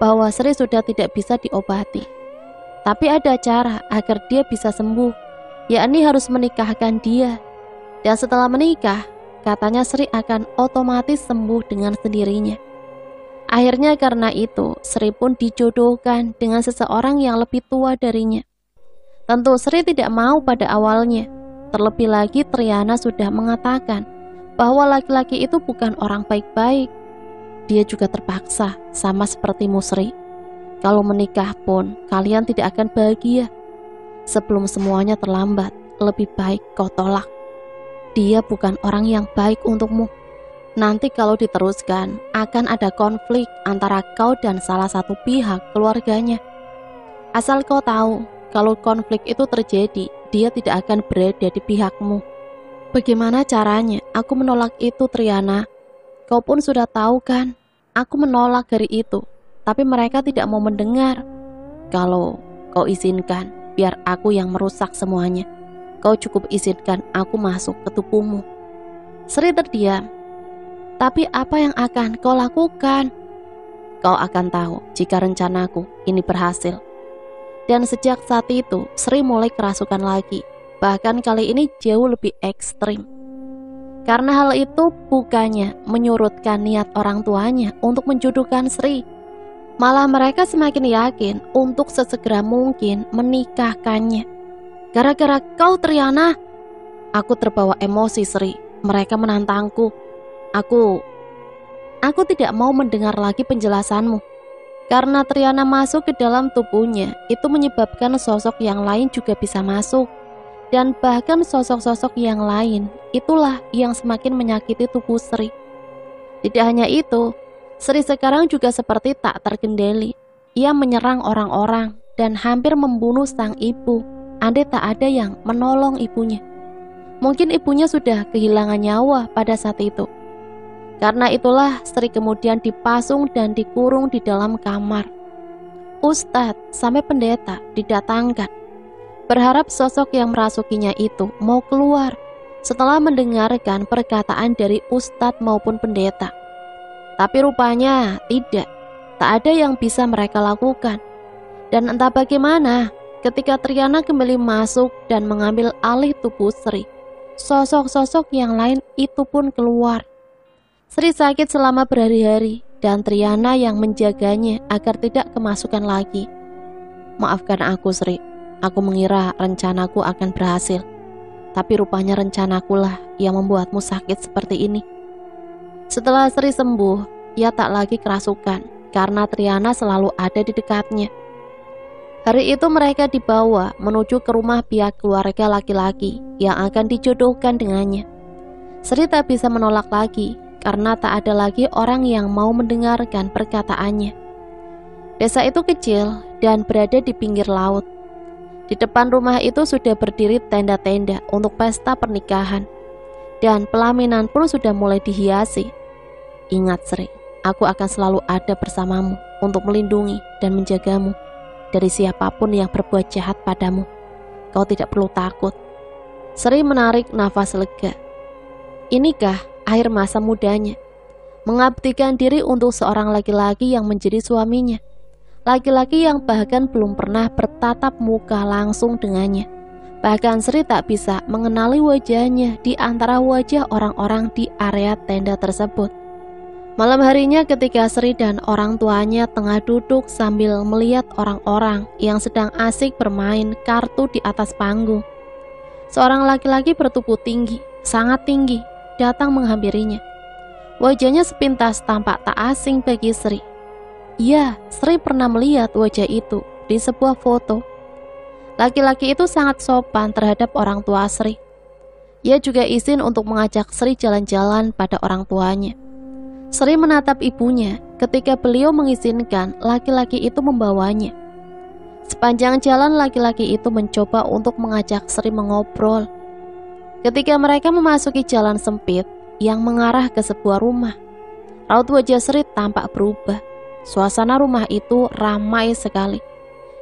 bahwa Sri sudah tidak bisa diobati. Tapi ada cara agar dia bisa sembuh, yakni harus menikahkan dia. Dan setelah menikah, katanya Sri akan otomatis sembuh dengan sendirinya. Akhirnya karena itu, Sri pun dijodohkan dengan seseorang yang lebih tua darinya. Tentu Sri tidak mau pada awalnya. Terlebih lagi Triana sudah mengatakan bahwa laki-laki itu bukan orang baik-baik. Dia juga terpaksa, sama sepertimu Sri. Kalau menikah pun kalian tidak akan bahagia. Sebelum semuanya terlambat, lebih baik kau tolak. Dia bukan orang yang baik untukmu. Nanti kalau diteruskan, akan ada konflik antara kau dan salah satu pihak keluarganya. Asal kau tahu, kalau konflik itu terjadi, dia tidak akan berada di pihakmu. Bagaimana caranya? Aku menolak itu, Triana. Kau pun sudah tahu kan, aku menolak hari itu, tapi mereka tidak mau mendengar. Kalau kau izinkan, biar aku yang merusak semuanya. Kau cukup izinkan aku masuk ke tubuhmu. Sri terdiam. Tapi apa yang akan kau lakukan? Kau akan tahu jika rencanaku ini berhasil. Dan sejak saat itu, Sri mulai kerasukan lagi. Bahkan kali ini jauh lebih ekstrim. Karena hal itu bukannya menyurutkan niat orang tuanya untuk menjodohkan Sri. Malah mereka semakin yakin untuk sesegera mungkin menikahkannya. Gara-gara kau, Triana. Aku terbawa emosi, Sri. Mereka menantangku. Aku tidak mau mendengar lagi penjelasanmu. Karena Triana masuk ke dalam tubuhnya, itu menyebabkan sosok yang lain juga bisa masuk. Dan bahkan sosok-sosok yang lain, itulah yang semakin menyakiti tubuh Sri. Tidak hanya itu, Sri sekarang juga seperti tak terkendali. Ia menyerang orang-orang dan hampir membunuh sang ibu, andai tak ada yang menolong ibunya. Mungkin ibunya sudah kehilangan nyawa pada saat itu. Karena itulah Sri kemudian dipasung dan dikurung di dalam kamar. Ustadz sampai pendeta didatangkan, berharap sosok yang merasukinya itu mau keluar setelah mendengarkan perkataan dari ustadz maupun pendeta. Tapi rupanya tidak, tak ada yang bisa mereka lakukan. Dan entah bagaimana, ketika Triana kembali masuk dan mengambil alih tubuh Sri, sosok-sosok yang lain itu pun keluar. Sri sakit selama berhari-hari dan Triana yang menjaganya agar tidak kemasukan lagi. Maafkan aku, Sri. Aku mengira rencanaku akan berhasil. Tapi rupanya rencanakulah yang membuatmu sakit seperti ini. Setelah Sri sembuh, ia tak lagi kerasukan karena Triana selalu ada di dekatnya. Hari itu mereka dibawa menuju ke rumah pihak keluarga laki-laki yang akan dijodohkan dengannya. Sri tak bisa menolak lagi karena tak ada lagi orang yang mau mendengarkan perkataannya. Desa itu kecil dan berada di pinggir laut. Di depan rumah itu sudah berdiri tenda-tenda untuk pesta pernikahan. Dan pelaminan pun sudah mulai dihiasi. Ingat Sri, aku akan selalu ada bersamamu untuk melindungi dan menjagamu dari siapapun yang berbuat jahat padamu. Kau tidak perlu takut. Sri menarik nafas lega. Inikah akhir masa mudanya, mengabdikan diri untuk seorang laki-laki yang menjadi suaminya, laki-laki yang bahkan belum pernah bertatap muka langsung dengannya. Bahkan Sri tak bisa mengenali wajahnya di antara wajah orang-orang di area tenda tersebut. Malam harinya ketika Sri dan orang tuanya tengah duduk sambil melihat orang-orang yang sedang asik bermain kartu di atas panggung, seorang laki-laki bertubuh tinggi, sangat tinggi, datang menghampirinya. Wajahnya sepintas tampak tak asing bagi Sri. Ya, Sri pernah melihat wajah itu di sebuah foto. Laki-laki itu sangat sopan terhadap orang tua Sri. Ia juga izin untuk mengajak Sri jalan-jalan pada orang tuanya. Sri menatap ibunya ketika beliau mengizinkan laki-laki itu membawanya. Sepanjang jalan laki-laki itu mencoba untuk mengajak Sri mengobrol. Ketika mereka memasuki jalan sempit yang mengarah ke sebuah rumah, raut wajah Sri tampak berubah. Suasana rumah itu ramai sekali.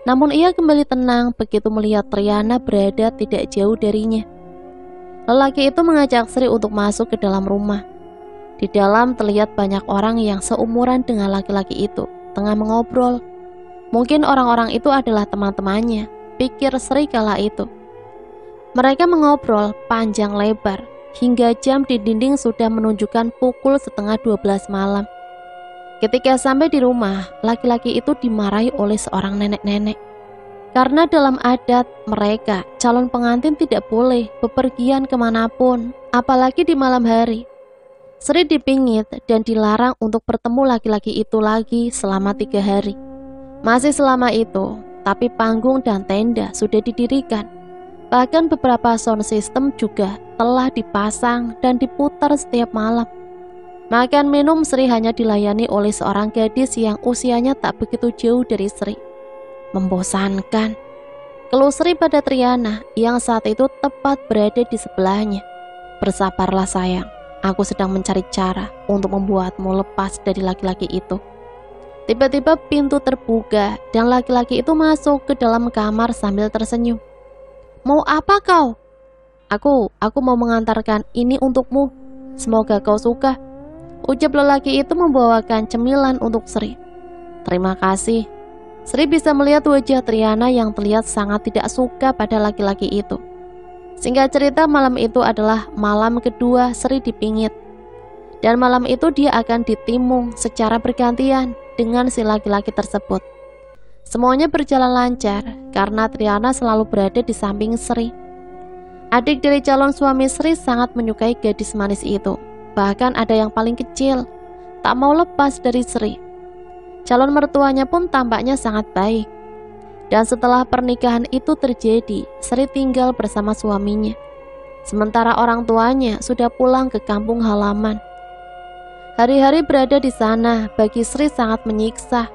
Namun ia kembali tenang begitu melihat Triana berada tidak jauh darinya. Lelaki itu mengajak Sri untuk masuk ke dalam rumah. Di dalam terlihat banyak orang yang seumuran dengan laki-laki itu tengah mengobrol. Mungkin orang-orang itu adalah teman-temannya, pikir Sri kala itu. Mereka mengobrol panjang lebar hingga jam di dinding sudah menunjukkan pukul 11:30 malam. Ketika sampai di rumah, laki-laki itu dimarahi oleh seorang nenek-nenek. Karena dalam adat mereka, calon pengantin tidak boleh bepergian kemanapun, apalagi di malam hari. Sri dipingit dan dilarang untuk bertemu laki-laki itu lagi selama 3 hari. Masih selama itu, tapi panggung dan tenda sudah didirikan. Bahkan beberapa sound system juga telah dipasang dan diputar setiap malam. Makan minum Sri hanya dilayani oleh seorang gadis yang usianya tak begitu jauh dari Sri. Membosankan, keluh Sri pada Triana yang saat itu tepat berada di sebelahnya. Bersabarlah sayang, aku sedang mencari cara untuk membuatmu lepas dari laki-laki itu. Tiba-tiba pintu terbuka dan laki-laki itu masuk ke dalam kamar sambil tersenyum. Mau apa kau? Aku mau mengantarkan ini untukmu. Semoga kau suka. Ucap lelaki itu membawakan cemilan untuk Sri. Terima kasih. Sri bisa melihat wajah Triana yang terlihat sangat tidak suka pada laki-laki itu. Singkat cerita, malam itu adalah malam kedua Sri dipingit. Dan malam itu dia akan ditimung secara bergantian dengan si laki-laki tersebut. Semuanya berjalan lancar karena Triana selalu berada di samping Sri. Adik dari calon suami Sri sangat menyukai gadis manis itu. Bahkan ada yang paling kecil, tak mau lepas dari Sri. Calon mertuanya pun tampaknya sangat baik. Dan setelah pernikahan itu terjadi, Sri tinggal bersama suaminya. Sementara orang tuanya sudah pulang ke kampung halaman. Hari-hari berada di sana bagi Sri sangat menyiksa.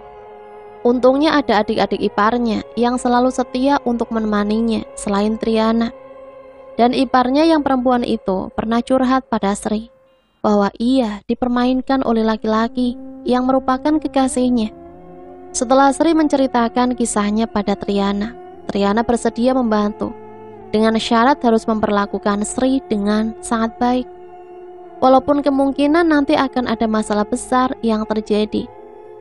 Untungnya ada adik-adik iparnya yang selalu setia untuk menemaninya selain Triana. Dan iparnya yang perempuan itu pernah curhat pada Sri bahwa ia dipermainkan oleh laki-laki yang merupakan kekasihnya. Setelah Sri menceritakan kisahnya pada Triana, Triana bersedia membantu dengan syarat harus memperlakukan Sri dengan sangat baik. Walaupun kemungkinan nanti akan ada masalah besar yang terjadi.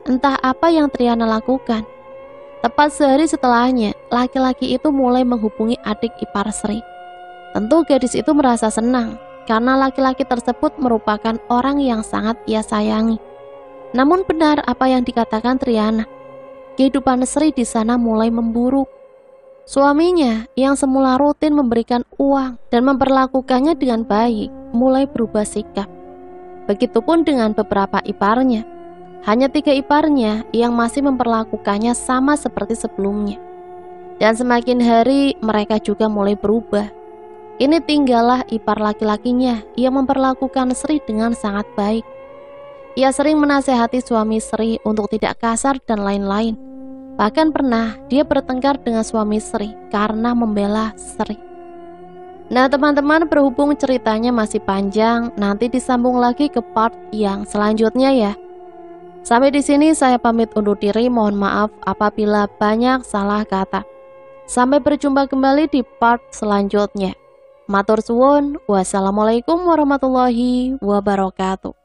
Entah apa yang Triana lakukan. Tepat sehari setelahnya, laki-laki itu mulai menghubungi adik ipar Sri. Tentu gadis itu merasa senang karena laki-laki tersebut merupakan orang yang sangat ia sayangi. Namun benar apa yang dikatakan Triana. Kehidupan Sri di sana mulai memburuk. Suaminya yang semula rutin memberikan uang dan memperlakukannya dengan baik, mulai berubah sikap. Begitupun dengan beberapa iparnya. Hanya 3 iparnya yang masih memperlakukannya sama seperti sebelumnya. Dan semakin hari mereka juga mulai berubah. Ini tinggallah ipar laki-lakinya yang memperlakukan Sri dengan sangat baik. Ia sering menasehati suami Sri untuk tidak kasar dan lain-lain. Bahkan pernah dia bertengkar dengan suami Sri karena membela Sri. Nah teman-teman, berhubung ceritanya masih panjang, nanti disambung lagi ke part yang selanjutnya ya. Sampai di sini saya pamit undur diri, mohon maaf apabila banyak salah kata. Sampai berjumpa kembali di part selanjutnya. Matur suwun, wassalamualaikum warahmatullahi wabarakatuh.